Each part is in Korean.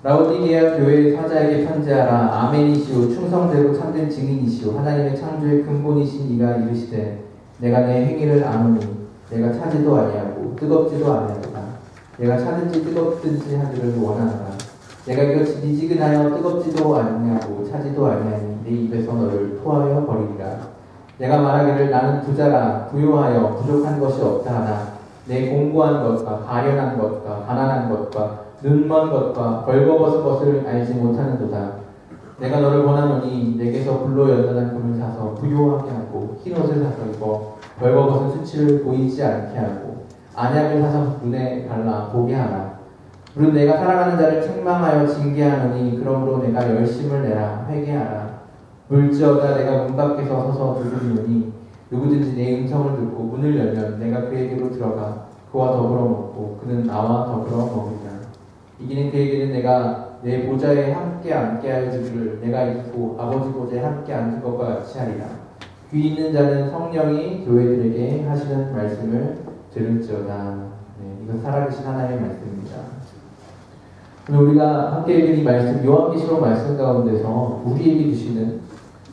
라오디게아 교회의 사자에게 편지하라. 아멘이시오 충성되고 참된 증인이시오 하나님의 창조의 근본이신 이가 이르시되 내가 내 행위를 아노니 내가 차지도 아니하고 뜨겁지도 아니하도다. 내가 차든지 뜨겁든지 하기를 원하노라. 내가 이것이 미지근하여 뜨겁지도 아니하고 차지도 아니하니 내 입에서 너를 토하여 버리리라. 내가 말하기를 나는 부자라 부요하여 부족한 것이 없다 하나 내 공고한 것과 가련한 것과 가난한 것과 눈먼 것과 벌거벗은 것을 알지 못하는도다. 내가 너를 원하노니 내게서 불로 연단한 금을 사서 부요하게 하고 흰옷을 사서 입어 벌거벗은 수치를 보이지 않게 하고 안약을 사서 눈에 발라 보게 하라. 물은 내가 사랑하는 자를 책망하여 징계하노니 그러므로 내가 열심을 내라 회개하라. 물지어다 내가 문 밖에서 서서 두드리노니 누구든지 내 음성을 듣고 문을 열면 내가 그에게로 들어가 그와 더불어 먹고 그는 나와 더불어 먹으리라. 이기는 그에게는 내가 내 보좌에 함께 앉게 하여 주기를 내가 잊고 아버지 보좌에 함께 앉은 것과 같이 하리라. 귀 있는 자는 성령이 교회들에게 하시는 말씀을 들을지어다. 네, 이건 살아계신 하나님의 말씀입니다. 오늘 우리가 함께 읽은 이 말씀, 요한계시록 말씀 가운데서 우리에게 주시는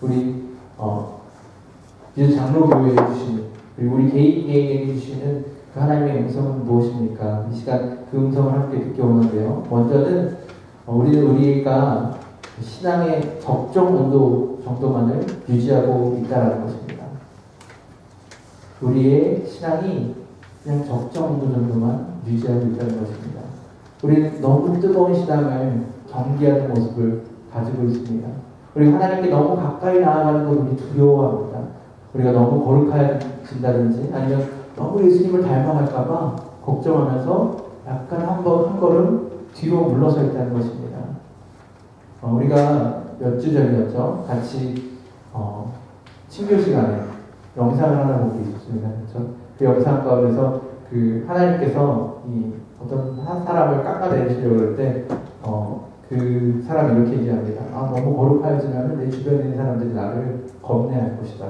우리 이제 장로교회에 주시는 그리고 우리 개인에게 주시는 그 하나님의 음성은 무엇입니까? 이 시간 그 음성을 함께 듣기 원하는데요. 먼저는 우리가 신앙의 적정 온도 정도만을 유지하고 있다는 것입니다. 우리의 신앙이 그냥 적정 온도 정도만 유지하고 있다는 것입니다. 우리는 너무 뜨거운 신앙을 경계하는 모습을 가지고 있습니다. 우리가 하나님께 너무 가까이 나아가는 걸 우리 두려워합니다. 우리가 너무 거룩해진다든지 아니면 너무 예수님을 닮아갈까봐 걱정하면서 약간 한 걸음 뒤로 물러서 있다는 것입니다. 우리가 몇 주 전이었죠. 같이 친교 시간에 영상을 하나 보고 있었습니다. 그렇죠? 그 영상 가운데서 그 하나님께서 이 어떤 한 사람을 깎아내리시려고 그럴 때 그 사람이 이렇게 얘기합니다. 너무 거룩하여지면 내 주변에 있는 사람들이 나를 겁내할 것이다.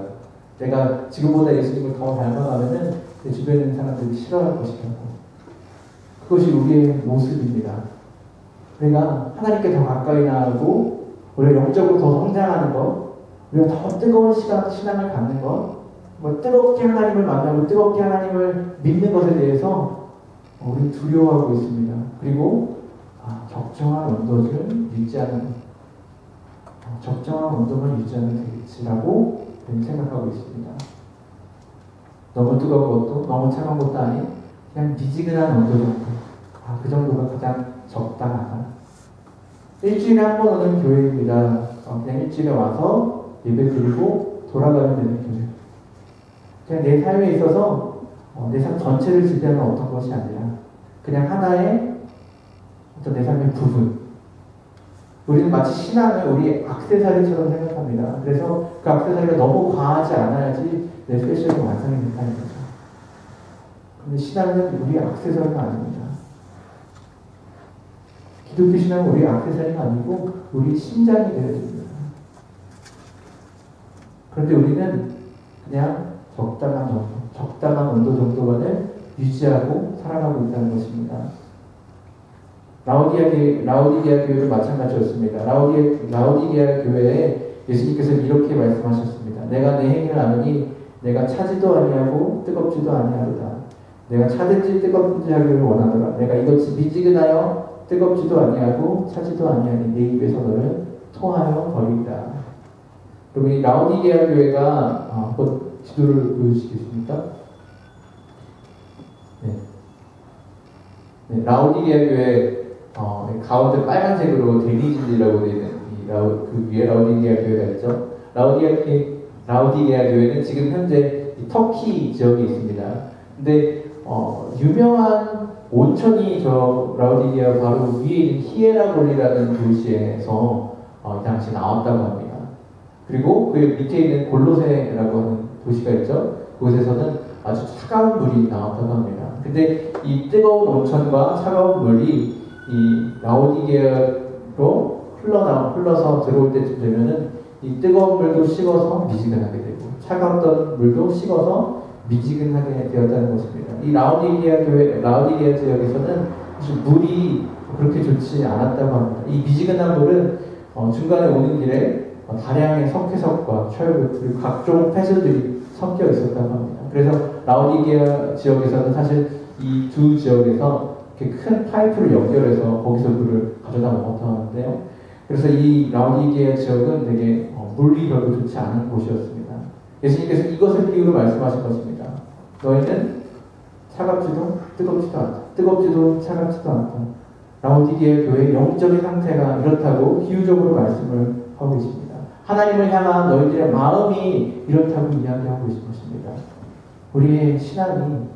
내가 지금보다 예수님을 더 닮아가면은 내 주변에 있는 사람들이 싫어할 것이다. 그것이 우리의 모습입니다. 우리가 하나님께 더 가까이 나아가고 우리가 영적으로 더 성장하는 것, 우리가 더 뜨거운 신앙을 갖는 것, 뜨겁게 하나님을 만나고 뜨겁게 하나님을 믿는 것에 대해서 우리는 두려워하고 있습니다. 그리고 적정한 온도를 유지하는 적정한 온도만 유지하면 되겠지라고 생각하고 있습니다. 너무 뜨거운 것도 너무 차가운 것도 아닌 그냥 미지근한 온도 정도. 그 정도가 가장 적당하다. 일주일에 한 번 오는 교회입니다. 그냥 일주일에 와서 예배 드리고 돌아가면 되는 교회. 그냥 내 삶에 있어서 내 삶 전체를 지배하는 어떤 것이 아니라 그냥 하나의 어떤 내 삶의 부분. 우리는 마치 신앙을 우리 액세서리처럼 생각합니다. 그래서 그 액세서리가 너무 과하지 않아야지 내 패션이 완성이 된다는 거죠. 그런데 신앙은 우리 액세서리가 아닙니다. 기독교 신앙은 우리 액세서리가 아니고 우리 심장이 되어야 됩니다. 그런데 우리는 그냥 적당한 온도 정도만을 유지하고 살아가고 있다는 것입니다. 라오디게아 교회도 마찬가지였습니다. 라오디게아 교회에 예수님께서 이렇게 말씀하셨습니다. 내가 내 행위를 아느니 내가 차지도 아니하고 뜨겁지도 아니하도다. 내가 차든지 뜨겁든지 하기를 원하노라. 내가 이것이 미지근하여 뜨겁지도 아니하고 차지도 아니하니 내 입에서 너를 토하여 버리리라. 그럼 이 라오디게아 교회가 한번 지도를 보여주시겠습니까? 네, 라오디게아 교회 가운데 빨간색으로 데니진이라고 되어 있는 그 위에 라오디게아 교회가 있죠. 라오디게아 교회는 지금 현재 터키 지역에 있습니다. 근데 유명한 온천이 저 라오디게아 바로 위에 있는 히에라볼리라는 도시에서 이 당시 나왔다고 합니다. 그리고 그 밑에 있는 골로세라고 하는 도시가 있죠. 그곳에서는 아주 차가운 물이 나왔다고 합니다. 근데 이 뜨거운 온천과 차가운 물이 이 라오디게아로 흘러서 들어올 때쯤 되면은 이 뜨거운 물도 식어서 미지근하게 되고 차가웠던 물도 식어서 미지근하게 되었다는 것입니다. 이 라오디게아 지역에서는 물이 그렇게 좋지 않았다고 합니다. 이 미지근한 물은 중간에 오는 길에 다량의 석회석과 철분 그리고 각종 폐수들이 섞여 있었다고 합니다. 그래서 라오디게아 지역에서는 사실 이 두 지역에서 이렇게 큰 파이프를 연결해서 거기서 물을 가져다 먹었다고 하는데요. 그래서 이 라오디게아 지역은 되게 물이 별로 좋지 않은 곳이었습니다. 예수님께서 이것을 비유로 말씀하신 것입니다. 너희는 차갑지도 뜨겁지도 않다. 뜨겁지도 차갑지도 않다. 라오디게아 교회의 영적인 상태가 이렇다고 비유적으로 말씀을 하고 계십니다. 하나님을 향한 너희들의 마음이 이렇다고 이야기하고 계신 것입니다. 우리의 신앙이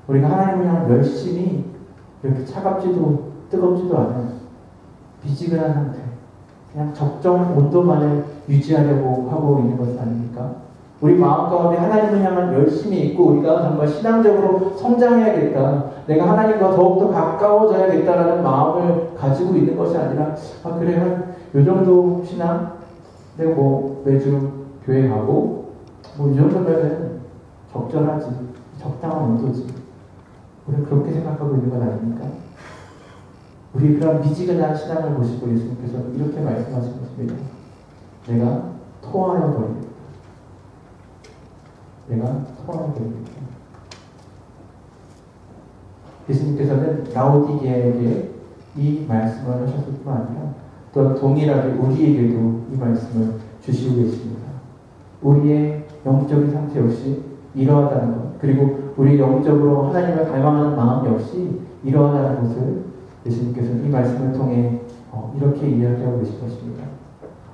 우리가 하나님을 향한 열심이 이렇게 차갑지도 뜨겁지도 않은 미지근한 상태, 그냥 적정 온도만을 유지하려고 하고 있는 것은 아닙니까? 우리 마음 가운데 하나님을 향한 열심이 있고 우리가 정말 신앙적으로 성장해야겠다, 내가 하나님과 더욱더 가까워져야겠다라는 마음을 가지고 있는 것이 아니라 그래 요 정도 신앙 내가 매주 교회 가고 이 정도면은 적절하지, 적당한 온도지, 우리는 그렇게 생각하고 있는 건 아닙니까? 우리 그런 미지근한 신앙을 보시고 예수님께서 이렇게 말씀하신 것입니다. 내가 토하여 버리겠다. 내가 토하여 버리겠다. 예수님께서는 라오디게아에게 이 말씀을 하셨을 뿐만 아니라 또한 동일하게 우리에게도 이 말씀을 주시고 계십니다. 우리의 영적인 상태 역시 이러하다는 것, 그리고 우리 영적으로 하나님을 갈망하는 마음 역시 이러하다는 것을 예수님께서 이 말씀을 통해 이렇게 이야기하고 계신 것입니다.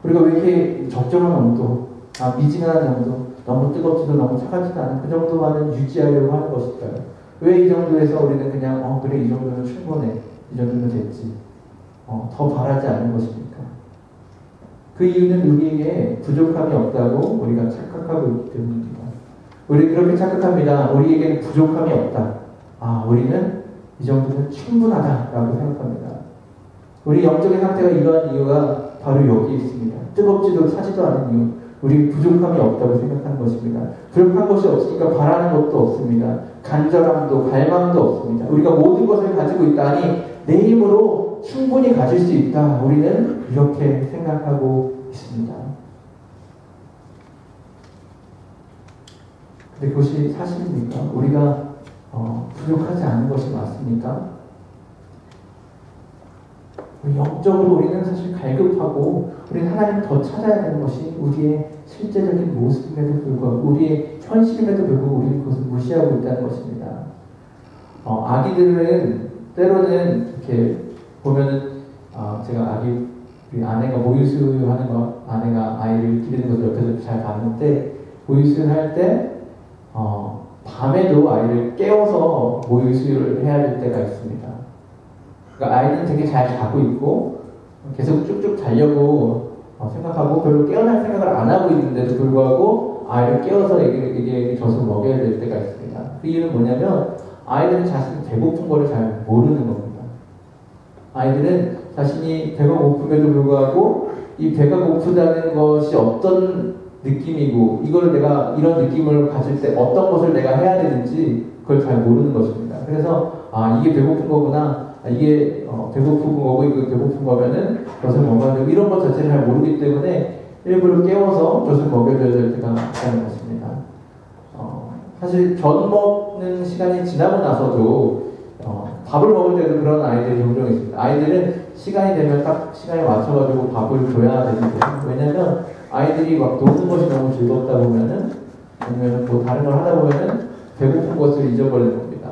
우리가 왜 이렇게 적정한 온도, 미지근한 정도, 너무 뜨겁지도 너무 차갑지도 않은 그 정도만은 유지하려고 하는 것일까요? 왜 이 정도에서 우리는 그냥 그래 이 정도면 충분해, 이 정도면 됐지, 더 바라지 않는 것입니까? 그 이유는 우리에게 부족함이 없다고 우리가 착각하고 있기 때문입니다. 우리 그렇게 착각합니다. 우리에게는 부족함이 없다. 우리는 이 정도면 충분하다라고 생각합니다. 우리 영적인 상태가 이러한 이유가 바로 여기 있습니다. 뜨겁지도 차지도 않은 이유, 우리 부족함이 없다고 생각하는 것입니다. 부족한 것이 없으니까 바라는 것도 없습니다. 간절함도 갈망도 없습니다. 우리가 모든 것을 가지고 있다니 내 힘으로 충분히 가질 수 있다. 우리는 이렇게 생각하고 있습니다. 근데 그것이 사실입니까? 우리가 부족하지 않은 것이 맞습니까? 영적으로 우리는 사실 갈급하고 우리는 하나님을 더 찾아야 되는 것이 우리의 실제적인 모습임에도 불구하고 우리의 현실임에도 불구하고 우리는 그것을 무시하고 있다는 것입니다. 아기들은 때로는 이렇게 보면은 제가 우리 아내가 모유수유하는 거, 아내가 아이를 기르는 것을 옆에서 잘 봤는데 모유수유를 할 때 밤에도 아이를 깨워서 모유수유를 해야 될 때가 있습니다. 그러니까 아이는 되게 잘 자고 있고 계속 쭉쭉 자려고 생각하고 별로 깨어날 생각을 안 하고 있는데도 불구하고 아이를 깨워서 애기에게 젖을 먹여야 될 때가 있습니다. 그 이유는 뭐냐면 아이들은 자신이 배고픈 거를 잘 모르는 겁니다. 아이들은 자신이 배가 고픔에도 불구하고 이 배가 고프다는 것이 어떤 느낌이고 이걸 내가 이런 느낌을 가질 때 어떤 것을 내가 해야 되는지 그걸 잘 모르는 것입니다. 그래서 이게 배고픈 거구나, 이게 배고픈 거고 이거 배고픈 거면은 젖을 먹어야 되고 이런 것 자체를 잘 모르기 때문에 일부러 깨워서 젖을 먹여줘야 될 때가 있다는 것입니다. 사실 젖 먹는 시간이 지나고 나서도 밥을 먹을 때도 그런 아이들이 종종 있습니다. 아이들은 시간이 되면 딱 시간에 맞춰가지고 밥을 줘야 되는데, 왜냐면 아이들이 막 노는 것이 너무 즐겁다 보면은 아니면 뭐 다른 걸 하다 보면은 배고픈 것을 잊어버리는 겁니다.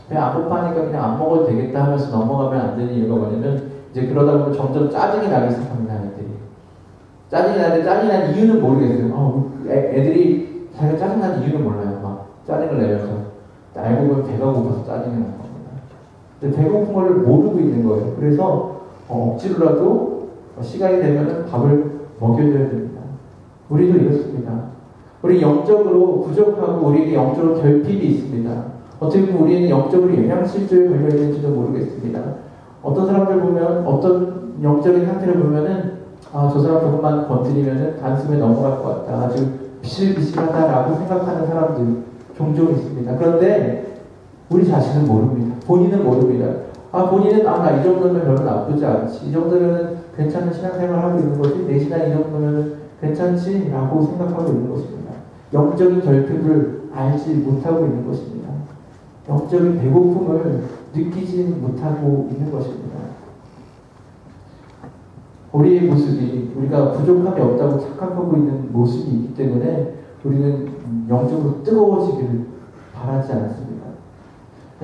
배 안 고파니까 그냥 안 먹어도 되겠다 하면서 넘어가면 안 되는 이유가 뭐냐면 이제 그러다 보면 점점 짜증이 나기 시작합니다. 아이들이 짜증이 나는데 짜증이 나는 이유는 모르겠어요. 애들이 자기가 짜증나는 이유는 몰라요. 막 짜증을 내면서 알고 보면 배가 고파서 짜증이 나는 겁니다. 근데 배고픈 걸 모르고 있는 거예요. 그래서 억지로라도 시간이 되면 밥을 먹여줘야 됩니다. 우리도 이렇습니다. 우리 영적으로 부족하고 우리에게 영적으로 결핍이 있습니다. 어떻게 보면 우리는 영적으로 영양실조에 걸려있는지도 모르겠습니다. 어떤 사람들 보면 어떤 영적인 상태를 보면은 저 사람 조금만 건드리면은 단숨에 넘어갈 것 같다, 아주 비실비실하다라고 생각하는 사람들 종종 있습니다. 그런데 우리 자신은 모릅니다. 본인은 모릅니다. 본인은 나 이 정도면 별로 나쁘지 않지. 이 정도면 괜찮은 신앙생활을 하고 있는 거지. 내 신앙 이 정도면 괜찮지? 라고 생각하고 있는 것입니다. 영적인 결핍을 알지 못하고 있는 것입니다. 영적인 배고픔을 느끼지 못하고 있는 것입니다. 우리의 모습이 우리가 부족함이 없다고 착각하고 있는 모습이 있기 때문에 우리는 영적으로 뜨거워지기를 바라지 않습니다.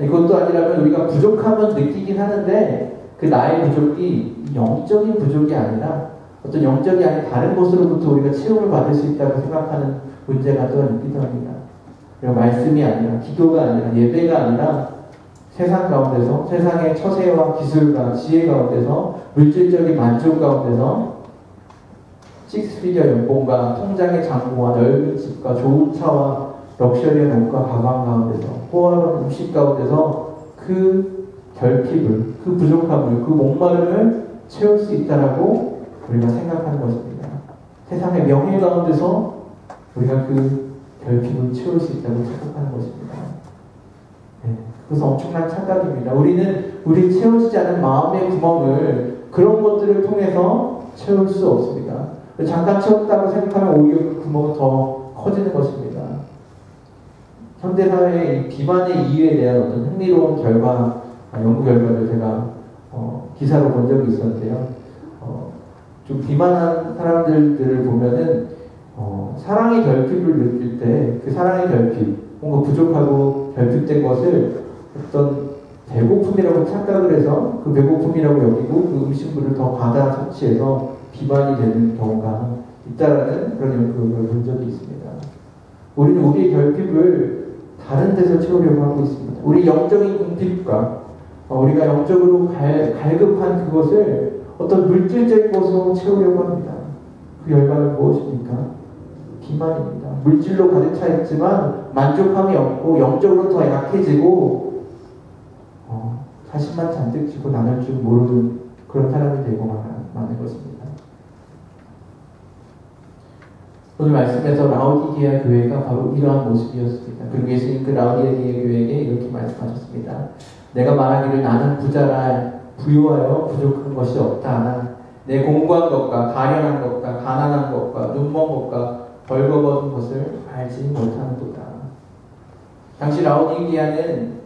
이것도 아니라면 우리가 부족함은 느끼긴 하는데 그 나의 부족이 영적인 부족이 아니라 어떤 영적이 아닌 다른 곳으로부터 우리가 채움을 받을 수 있다고 생각하는 문제가 또한 있기도 합니다. 말씀이 아니라 기도가 아니라 예배가 아니라 세상 가운데서 세상의 처세와 기술과 지혜 가운데서 물질적인 만족 가운데서 식스피겨 연봉과 통장의 잔고와 넓은 집과 좋은 차와 럭셔리한 옷과 가방 가운데서 호화로운 음식 가운데서 그 결핍을, 그 부족함을, 그 목마름을 채울 수 있다라고 우리가 생각하는 것입니다. 세상의 명예 가운데서 우리가 그 결핍을 채울 수 있다고 생각하는 것입니다. 그래서 엄청난 착각입니다. 우리는 우리 채워지지 않은 마음의 구멍을 그런 것들을 통해서 채울 수 없습니다. 잠깐 채웠다고 생각하면 오히려 그 구멍은 더 커지는 것입니다. 현대사회의 비만의 이유에 대한 어떤 흥미로운 연구 결과를 제가 기사로 본 적이 있었는데요. 좀 비만한 사람들을 보면은 사랑의 결핍을 느낄 때 그 사랑의 결핍, 뭔가 부족하고 결핍된 것을 어떤 배고픔이라고 착각을 해서 그 배고픔이라고 여기고 그 음식물을 더 과다 섭취해서 비만이 되는 경우가 있다라는 그런 연구를 본 적이 있습니다. 우리는 우리의 결핍을 다른 데서 채우려고 하고 있습니다. 우리 영적인 궁핍과 우리가 영적으로 갈급한 그것을 어떤 물질적인 것으로 채우려고 합니다. 그 결과는 무엇입니까? 비만입니다. 물질로 가득 차 있지만 만족함이 없고 영적으로 더 약해지고 자신만 잔뜩 쥐고 나눌 줄 모르는 그런 사람이 되고 마는 것입니다. 오늘 말씀에서 라오디게아 교회가 바로 이러한 모습이었습니다. 그리고 예수님 그 라오디게아 교회에게 이렇게 말씀하셨습니다. 내가 말하기를 나는 부자라 부유하여 부족한 것이 없다. 내 공부한 것과 가련한 것과 가난한 것과 눈먼 것과 벌거벗은 것을 알지 못하는도다. 당시 라오디게아는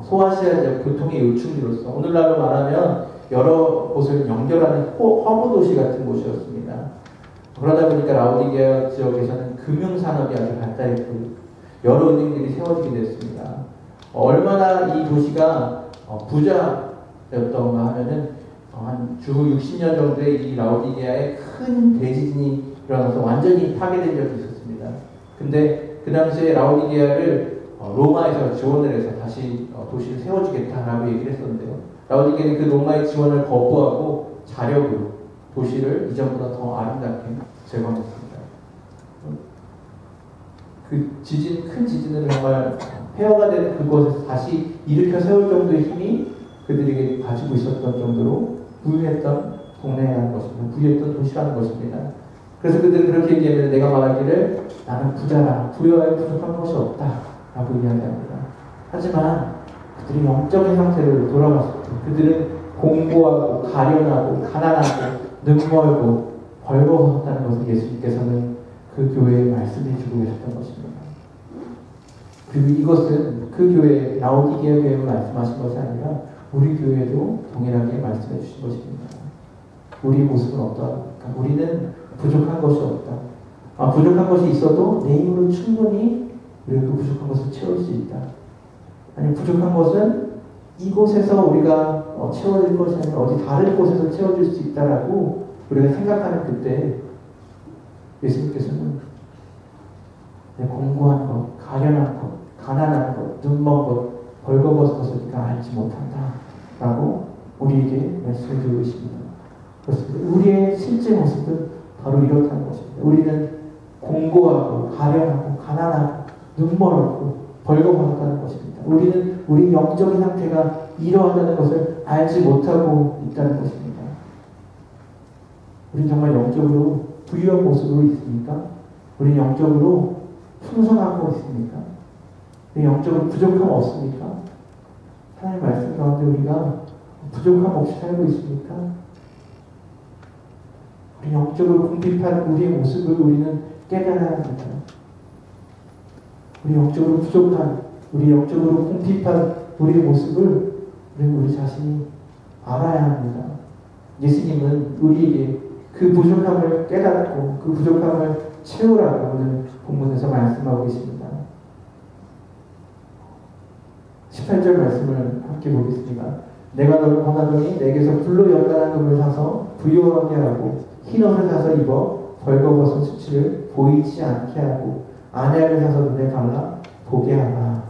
소아시아 교통의 요충지로서 오늘날로 말하면 여러 곳을 연결하는 허브 도시 같은 곳이었습니다. 그러다 보니까 라오디게아 지역에서는 금융산업이 아주 발달했고 여러 은행들이 세워지게 됐습니다. 얼마나 이 도시가 부자였던가 하면은 한 주 60년 정도에 이 라오디게아에 큰 대지진이 일어나서 완전히 파괴된 적이 있었습니다. 근데 그 당시에 라오디게아를 로마에서 지원을 해서 다시 도시를 세워주겠다라고 얘기를 했었는데요. 라오디게아는 그 로마의 지원을 거부하고 자력으로 도시를 이전보다 더 아름답게 재건했습니다. 그 큰 지진을 정말 폐허가 되는 그곳에서 다시 일으켜 세울 정도의 힘이 그들에게 가지고 있었던 정도로 부유했던 동네라는 것입니다. 부유했던 도시라는 것입니다. 그래서 그들은 그렇게 얘기하면 내가 말하기를 나는 부자라 부여하여 부족한 것이 없다 라고 이야기합니다. 하지만 그들이 영적인 상태로 돌아갔을 때 그들은 공고하고 가련하고 가난하고 능멀고 벌거벗었다는 것을 예수님께서는 그 교회에 말씀해 주고 계셨던 것입니다. 그리고 이것은 그 교회 라오디게아 교회에 말씀하신 것이 아니라 우리 교회도 동일하게 말씀해 주신 것입니다. 우리의 모습은 어떠합니까? 우리는 부족한 것이 없다. 부족한 것이 있어도 내 힘으로 충분히 우리가 그 부족한 것을 채울 수 있다. 아니 부족한 것은 이곳에서 우리가 채워질 것이 아니라 어디 다른 곳에서 채워질 수 있다라고 우리가 생각하는 그때 예수님께서는 내 공고한 것, 가련한 것, 가난한 것, 눈먼 것, 벌거벗은 것을 네가 알지 못한다 라고 우리에게 말씀해 주고 있습니다. 그렇습니다. 우리의 실제 모습은 바로 이렇다는 것입니다. 우리는 공고하고 가련하고 가난하고 눈멀었고 벌거벗었다는 것입니다. 우리는 우리 영적인 상태가 이러하다는 것을 알지 못하고 있다는 것입니다. 우리는 정말 영적으로 부유한 모습으로 있습니까? 우리는 영적으로 풍성하고 있습니까? 영적으로 부족함 없습니까? 하나님 말씀 가운데 우리가 부족함 없이 살고 있습니까? 우리 영적으로 궁핍한 우리의 모습을 우리는 깨달아야 합니다. 우리 영적으로 부족한, 우리 영적으로 궁핍한 우리의 모습을 우리 자신이 알아야 합니다. 예수님은 우리에게 그 부족함을 깨닫고 그 부족함을 채우라고 오늘 본문에서 말씀하고 계십니다. 18절 말씀을 함께 보겠습니다. 내가 너를 권하더니 내게서 불로 연단한 금을 사서 부요하게 하고 흰옷을 사서 입어 벌거벗은 수치를 보이지 않게 하고 안약을 사서 눈에 달라 보게 하라.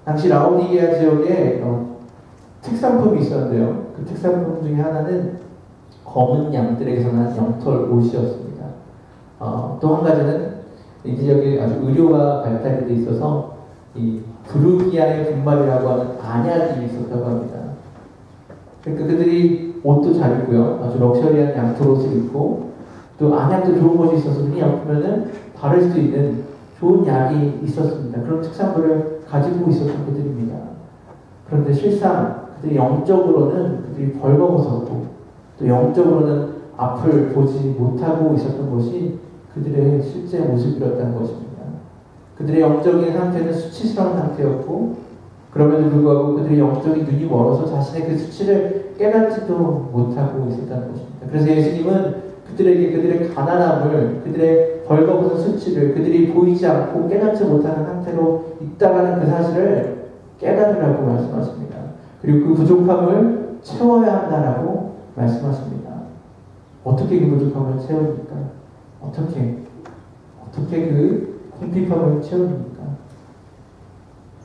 당시 라오디게아 지역에 특산품이 있었는데요. 그 특산품 중에 하나는 검은 양들에게서 난 영털 옷이었습니다. 또 한 가지는 이 지역에 아주 의료가 발달이 돼 있어서 이 부르기아의 분말이라고 하는 안약이 있었다고 합니다. 그러니까 그들이 옷도 잘 입고요. 아주 럭셔리한 양털 옷을 입고 또 안약도 좋은 것이 있어서 눈이 아프면은 바를 수 있는 좋은 약이 있었습니다. 그런 특산물을 가지고 있었던 그들입니다. 그런데 실상 그들이 영적으로는 그들이 벌거벗었고 또 영적으로는 앞을 보지 못하고 있었던 것이 그들의 실제 모습이었다는 것입니다. 그들의 영적인 상태는 수치스러운 상태였고 그럼에도 불구하고 그들의 영적인 눈이 멀어서 자신의 그 수치를 깨닫지도 못하고 있었다는 것입니다. 그래서 예수님은 그들에게 그들의 가난함을, 그들의 벌거벗은 수치를 그들이 보이지 않고 깨닫지 못하는 상태로 있다가는 그 사실을 깨달으라고 말씀하십니다. 그리고 그 부족함을 채워야 한다라고 말씀하십니다. 어떻게 그 부족함을 채웁니까? 어떻게 그 궁핍함을 채웁니까?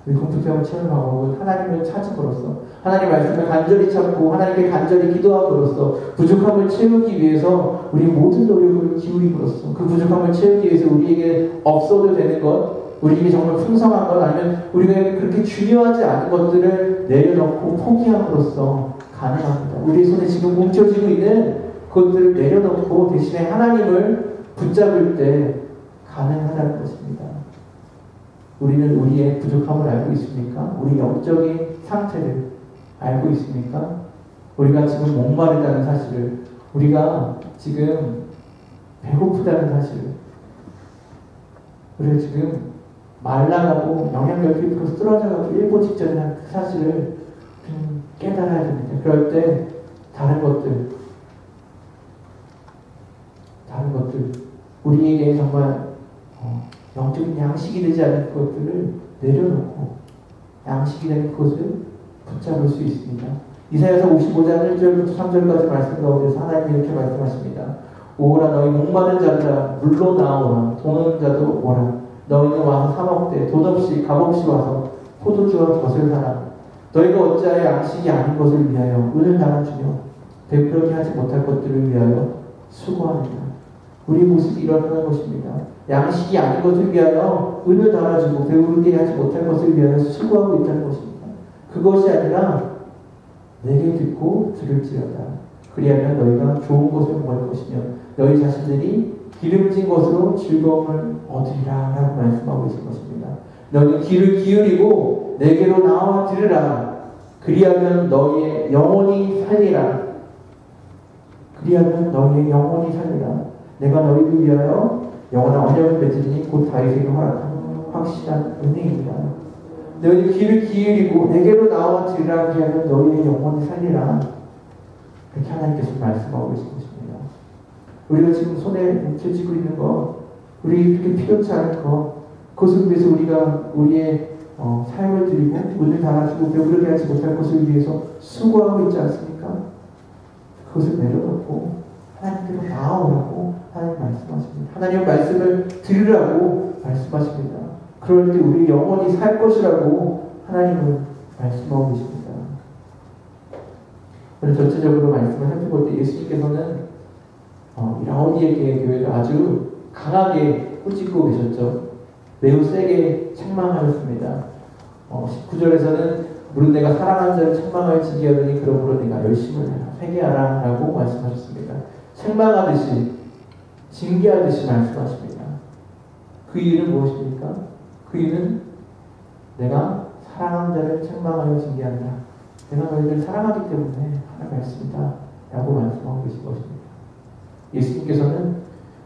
그 궁핍함을 채우는 방법은 하나님을 찾음으로써, 하나님 말씀을 간절히 찾고 하나님께 간절히 기도함으로써 부족함을 채우기 위해서 우리 모든 노력을 기울임으로써 그 부족함을 채우기 위해서 우리에게 없어도 되는 것, 우리에게 정말 풍성한 것, 아니면 우리가 그렇게 중요하지 않은 것들을 내려놓고 포기함으로써 가능합니다. 우리 손에 지금 뭉쳐지고 있는 그것들을 내려놓고 대신에 하나님을 붙잡을 때 가능하다는 것입니다. 우리는 우리의 부족함을 알고 있습니까? 우리 영적인 상태를 알고 있습니까? 우리가 지금 목마르다는 사실을, 우리가 지금 배고프다는 사실을, 우리가 지금 말라가고 영양결핍으로 쓰러져가고 일보 직전에 한 그 사실을 좀 깨달아야 됩니다. 그럴 때 다른 것들, 우리에게 정말 영적인 양식이 되지 않는 것들을 내려놓고 양식이 되는 것을 붙잡을 수 있습니다. 이사야서 55장 1절부터 3절까지 말씀 가운데서 하나님이 이렇게 말씀하십니다. 오라 너희 목마른 자들아 물로 나오라 돈 없는 자도 오라 너희는 와서 사 먹되 돈 없이 값 없이 와서 포도주와 젖을 사라 너희가 어찌하여 양식이 아닌 것을 위하여 은을 달아주며 베풀게 하지 못할 것들을 위하여 수고하느냐. 우리 모습이 일어나는 것입니다. 양식이 아닌 것을 위하여 은을 달아주고 배우르게 하지 못할 것을 위하여 수고하고 있다는 것입니다. 그것이 아니라 내게 듣고 들을지어다. 그리하면 너희가 좋은 것을 먹을 것이며 너희 자신들이 기름진 것으로 즐거움을 얻으리라 라고 말씀하고 있는 것입니다. 너희는 귀를 기울이고 내게로 나와 들으라. 그리하면 너희의 영혼이 살리라. 그리하면 너희의 영혼이 살리라. 내가 너희를 위하여 영원한 언약을 맺으니 곧 다윗에게 허락한 확실한 은혜입니다. 너희는 귀를 기울이고 내게로 나와 들으라. 그리하면 너희의 영혼이 살리라. 그렇게 하나님께서 말씀하고 계신 것입니다. 우리가 지금 손에 뭉쳐지고 있는 것, 우리 이렇게 필요치 않은 것, 그것을 위해서 우리가 우리의 삶을 드리고 은을 달아주고 배부르게 하지 못할 것을 위해서 수고하고 있지 않습니까? 그것을 내려놓고 하나님께로 나아오라고 하나님 말씀하십니다. 하나님의 말씀을 들으라고 말씀하십니다. 그럴 때 우리 영혼이 살 것이라고 하나님은 말씀하고 계십니다. 오늘 전체적으로 말씀을 살펴볼 때 예수님께서는 이 라오디게아 교회를 아주 강하게 꾸짖고 계셨죠. 매우 세게 책망하셨습니다. 19절에서는 물론 내가 사랑하는 자를 책망하여 징계하더니 그러므로 내가 열심을 회개하라 라고 말씀하셨습니다. 책망하듯이 징계하듯이 말씀하십니다. 그 이유는 무엇입니까? 그 이유는 내가 사랑하는 자를 책망하여 징계한다. 내가 너희를 사랑하기 때문에 하는 말씀이다 라고 말씀하고 계신 것입니다. 예수님께서는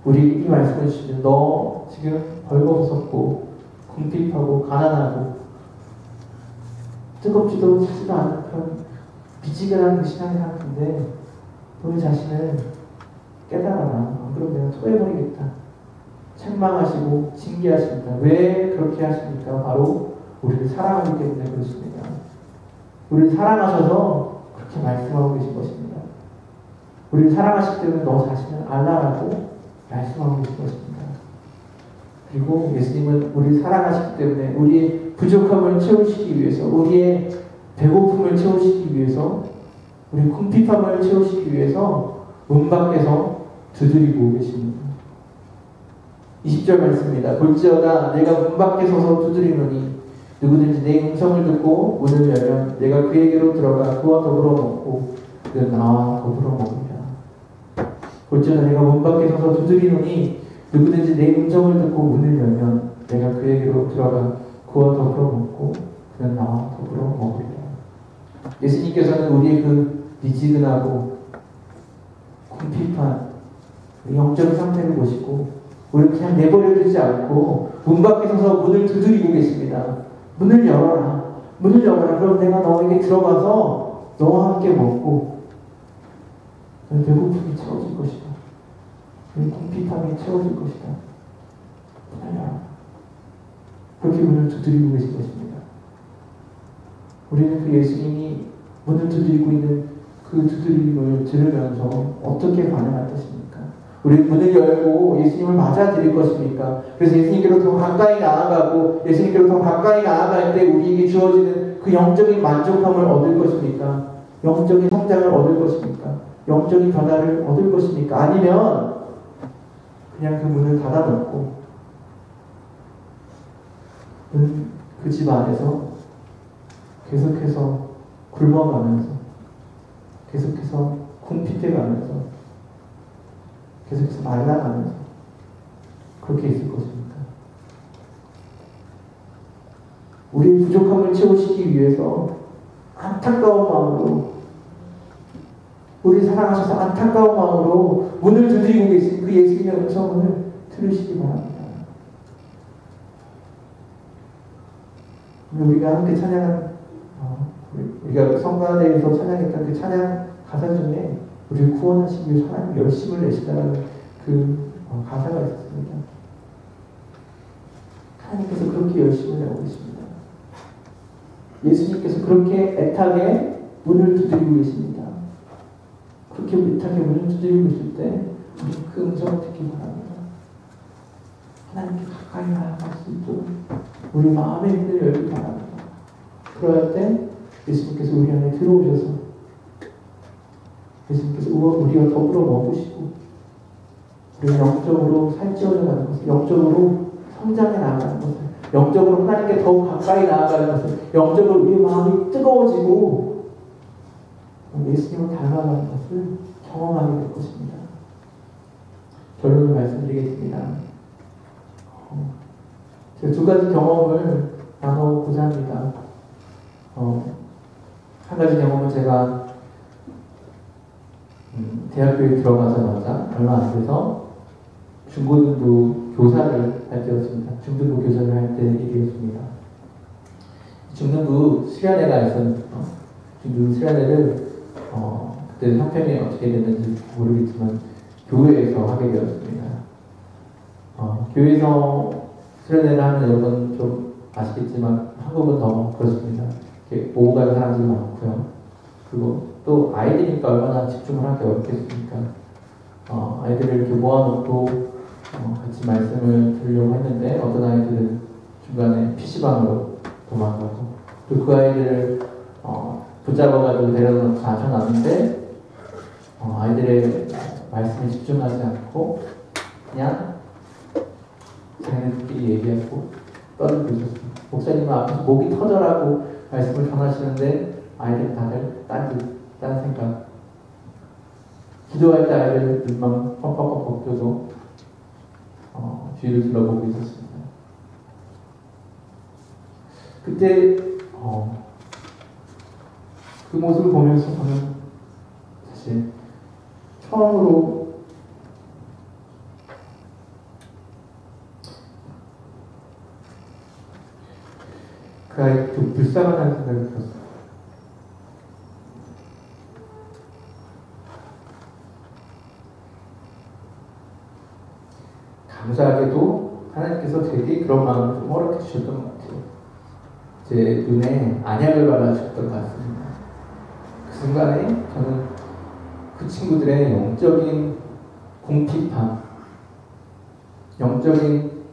우리 이 말씀을 주시면 너 지금 벌거벗었고 궁핍하고 가난하고 뜨겁지도 차지도 않은 그런 미지근한 그 신앙의 상태인데 너희 자신을 깨달아라. 그럼 내가 토해버리겠다. 책망하시고 징계하십니다. 왜 그렇게 하십니까? 바로 우리를 사랑하기 때문에 그렇습니다. 우리를 사랑하셔서 그렇게 말씀하고 계신 것입니다. 우리를 사랑하시기 때문에 너 자신을 알라라고 말씀하고 계신 것입니다. 그리고 예수님은 우리를 사랑하시기 때문에 우리의 부족함을 채우시기 위해서, 우리의 배고픔을 채우시기 위해서, 우리의 궁핍함을 채우시기 위해서 문 밖에서 두드리고 계십니다. 20절 말씀입니다. 볼지어다 내가 문 밖에 서서 두드리노니 누구든지 내 음성을 듣고 문을 열면 내가 그에게로 들어가 그와 더불어 먹고 그는 나와 더불어 먹으리라. 볼지어다 내가 문 밖에 서서 두드리노니 누구든지 내 음성을 듣고 문을 열면 내가 그에게로 들어가 그와 더불어 먹고 그는 나와 더불어 먹으리라. 예수님께서는 우리의 그 미지근하고 궁핍한 영적 상태를 보시고 우리를 그냥 내버려 두지 않고 문 밖에 서서 문을 두드리고 계십니다. 문을 열어라. 문을 열어라. 그럼 내가 너에게 들어가서 너와 함께 먹고 너의 배고픔이 채워질 것이다. 너의 궁핍함이 채워질 것이다. 문을 열어라. 그렇게 문을 두드리고 계신 것입니다. 우리는 그 예수님이 문을 두드리고 있는 그 두드림을 들으면서 어떻게 반응할 것입니까? 우리 문을 열고 예수님을 맞아들일 것입니까? 그래서 예수님께로 더 가까이 나아가고 예수님께로 더 가까이 나아갈 때 우리에게 주어지는 그 영적인 만족함을 얻을 것입니까? 영적인 성장을 얻을 것입니까? 영적인 변화를 얻을 것입니까? 아니면 그냥 그 문을 닫아놓고 그 집 안에서 계속해서 굶어가면서 계속해서 궁핍해가면서 계속해서 말라가면서 그렇게 있을 것입니까? 우리의 부족함을 채우시기 위해서 안타까운 마음으로 우리 사랑하셔서 안타까운 마음으로 문을 두드리고 계신 그 예수님의 음성을 들으시기 바랍니다. 우리가 함께 찬양한 우리가 성가대에서 찬양했던 그 찬양 가사 중에 우리를 구원하시기 위해서 하나님 열심을 내시다라는 그 가사가 있었습니다. 하나님께서 그렇게 열심을 내고 계십니다. 예수님께서 그렇게 애타게 문을 두드리고 계십니다. 그렇게 애타게 문을 두드리고 계실 때 우리 그 음성을 듣기 바랍니다. 하나님께 가까이 나아갈 수 있도록 우리 마음의 문을 열기 바랍니다. 그럴 때 예수님께서 우리 안에 들어오셔서 예수님께서 우리와 더불어 먹으시고 우리가 영적으로 살찌워져 가는 것을, 영적으로 성장해 나가는 것을, 영적으로 하나님께 더욱 가까이 나아가는 것을, 영적으로 우리의 마음이 뜨거워지고 예수님을 닮아가는 것을 경험하게 될 것입니다. 결론을 말씀드리겠습니다. 제가 두 가지 경험을 나눠보자 합니다. 한 가지 경험은 제가 대학교에 들어가자마자 얼마 안 돼서 중고등부 교사를 할 때였습니다. 중등부 교사를 할 때 일이었습니다. 중등부 수련회가 있었는데 중등부 수련회를 그때 형편이 어떻게 됐는지 모르겠지만 교회에서 하게 되었습니다. 교회에서 수련회를 하면 여러분 좀 아시겠지만 한국은 더 그렇습니다. 오고 가는 사람들이 많고요. 그리고 또 아이들이니까 얼마나 집중을 하기 어렵겠습니까? 아이들을 이렇게 모아놓고 같이 말씀을 들으려고 했는데 어떤 아이들은 중간에 PC방으로 도망가고 또 그 아이들을 붙잡아가지고 데려다 앉혀놨는데 아이들의 말씀에 집중하지 않고 그냥 자기네들끼리 얘기하고 떠들고 있었습니다. 목사님은 앞에서 목이 터져라고 말씀을 전하시는데 아이들 다들 딴 생각. 기도할 때 아이들 눈만 뻑뻑뻑 뜨고 뒤를 둘러보고 있었습니다. 그때 그 모습을 보면서 저는 사실 처음으로 그 아이 좀 불쌍하다는 생각이 들었어요. 감사하게도 하나님께서 되게 그런 마음을 좀 허락해 주셨던 것 같아요. 제 눈에 안약을 발라주셨던 것 같습니다. 그 순간에 저는 그 친구들의 영적인 궁핍함, 영적인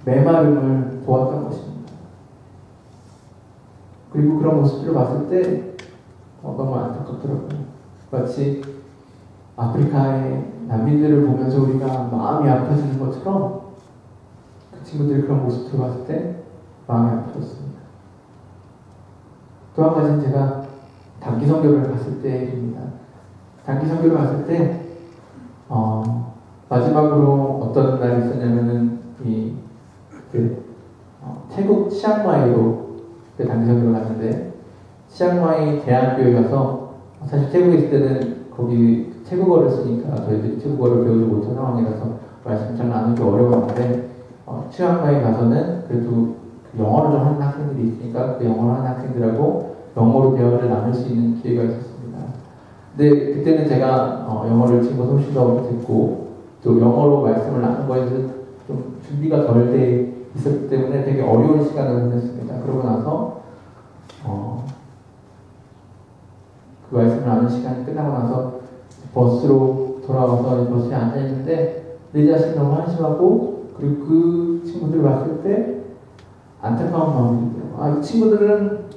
메마름을 보았던 것입니다. 그리고 그런 모습들을 봤을 때 너무 안타깝더라고요. 마치 아프리카의 난민들을 보면서 우리가 마음이 아파지는 것처럼 그 친구들이 그런 모습들을 봤을 때 마음이 아파졌습니다. 또 한 가지는 제가 단기 선교를 갔을 때의 일입니다. 단기 선교를 갔을 때 마지막으로 어떤 날이 있었냐면은 태국 치앙마이로 단기 선교를 갔는데, 치앙마이 대학교에 가서, 사실 태국에 있을 때는 거기 태국어를 쓰니까 저희들이 태국어를 배우지 못한 상황이라서 말씀 잘 나누기 어려웠는데, 치앙마이 가서는 그래도 영어를 좀 하는 학생들이 있으니까 그 영어를 하는 학생들하고 영어로 대화를 나눌 수 있는 기회가 있었습니다. 근데 그때는 제가 영어를 친구가 훨씬 더 못했고, 또 영어로 말씀을 나눈 거에서 좀 준비가 덜 돼 있었기 때문에 되게 어려운 시간을 보냈습니다. 그러고 나서 그 말씀을 나눈 시간이 끝나고 나서 버스로 돌아와서 버스에 앉아있는데 내 자신이 너무 한심하고, 그리고 그 친구들을 봤을 때 안타까운 마음이 들어요. 이 친구들은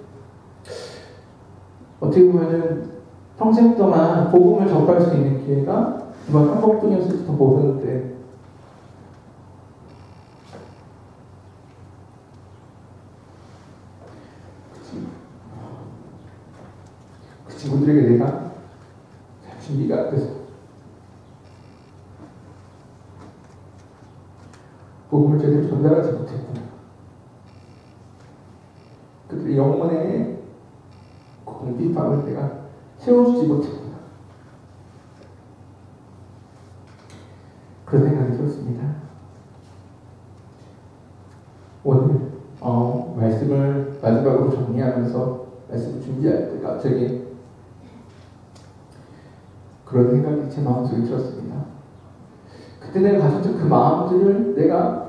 어떻게 보면은 평생 동안 복음을 접할 수 있는 기회가 이번 한 번뿐이었을지도 모르는데, 그 친구들에게 내가 준비가 안 돼서 복음을 제대로 전달하지 못했구나. 그들의 영혼에 궁핍함을 내가 채워주지 못했구나. 그런 생각이 들었습니다. 오늘 말씀을 마지막으로 정리하면서 말씀을 준비할 때 갑자기 그런 생각이 제 마음속에 들었습니다. 그때 내가 가졌던 그 마음들을 내가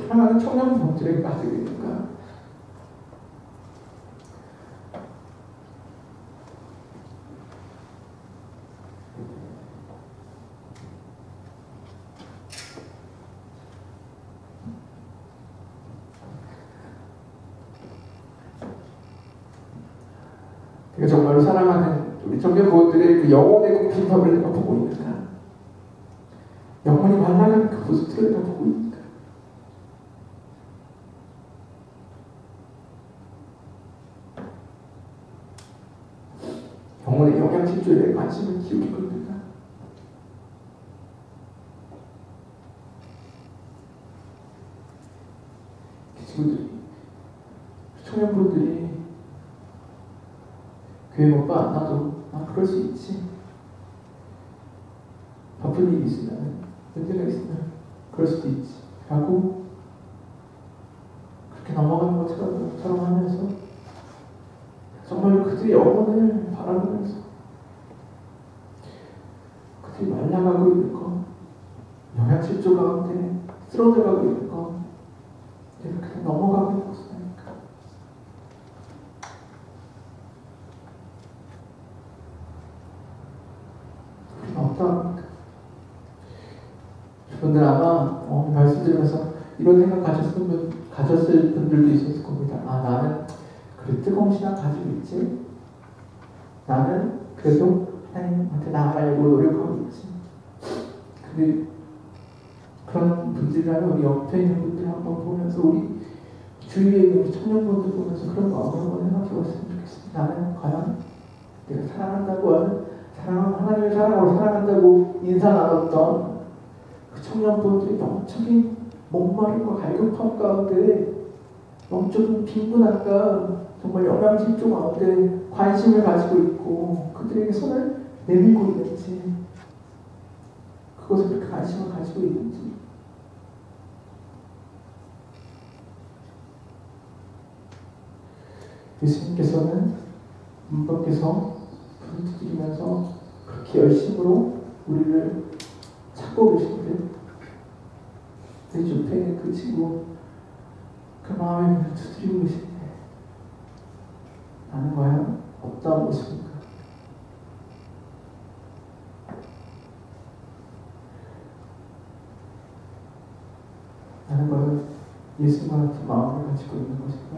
사랑하는 청년분들에게 가지고 있는가? 내가 정말로 사랑하는 우리 청년부들의 그 영혼의 궁핍함을 내가 보고 있는가? 영혼이 말라가는 그 모습들을 내가 보고 있는가? 영혼의 영양실조에 대해 관심을 기울이고 있는가? 그 친구들이, 청년분들이 교회 못 봐, 나도 그럴 수 있지. 바쁜 일이 있으면, 문제가 있으면 그럴 수도 있지 라고 그렇게 넘어가는 것처럼 하면서 정말 그들의 영혼을 바라보면서 그들이 말라가고 있는 것, 영양실조 가운데 쓰러져가고 있는 것, 내가 그냥 넘어가고 있는 것은 아닐까. 우리는 어떠합니까? 여러분들 아마 말씀 들으면서 이런 생각 가졌을 분들도 있었을 겁니다. 나는 그래 뜨거운 신앙 가지고 있지. 나는 그래도 하나님한테 나아가려고 노력하고 있지. 근데 그런 분들이라면 우리 옆에 있는 분들 한번 보면서, 우리 주위에 있는 우리 청년분들 보면서 그런 마음을 한번 생각해 봤으면 좋겠습니다. 나는 과연 내가 사랑한다고 하는, 하나님을 사랑하고 사랑한다고 인사 나눴던 그 청년분들의 영적인 목마름과 갈급함 가운데, 영적인 빈곤함과 정말 영양실조 가운데 관심을 가지고 있고 그들에게 손을 내밀고 있는지, 그것을 그렇게 관심을 가지고 있는지. 예수님께서는 문밖에서 불을 두드리면서 그렇게 열심으로 우리를 찾고 계신데, 내 옆에 있는 그 친구, 그 마음에 문을 두드리고 계신데 나는 과연 어떠한 모습인가? 나는 과연 예수님과 같은 마음을 가지고 있는 것인가?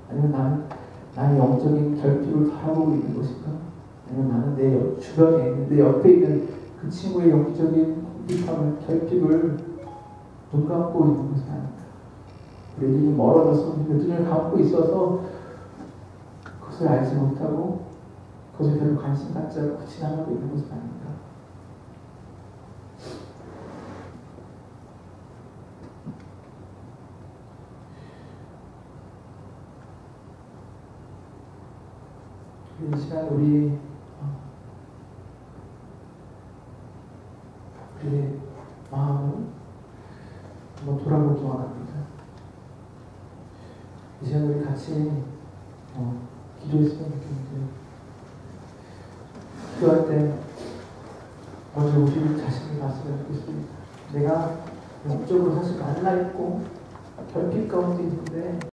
아니면 나는 나의 영적인 결핍을 바라보고 있는 것인가? 아니면 나는 내 주변에 있는, 내 옆에 있는 그 친구의 영적인 공격함을, 결핍을 눈 감고 있는 것이 아닌가? 우리들이 멀어져서 눈을 감고 있어서 그것을 알지 못하고 그것에 별로 관심 갖지 않고 지나가고 있는 것은 아닌가? 이 시간 우리의 마음을 한번 돌아보기 원합니다. 이 시간 우리 같이 기도했으면 좋겠는데, 기도할 때 먼저 우리 자신을 봤으면 좋겠습니다. 내가 영적으로 사실 말라 있고 결핍 가운데 있는데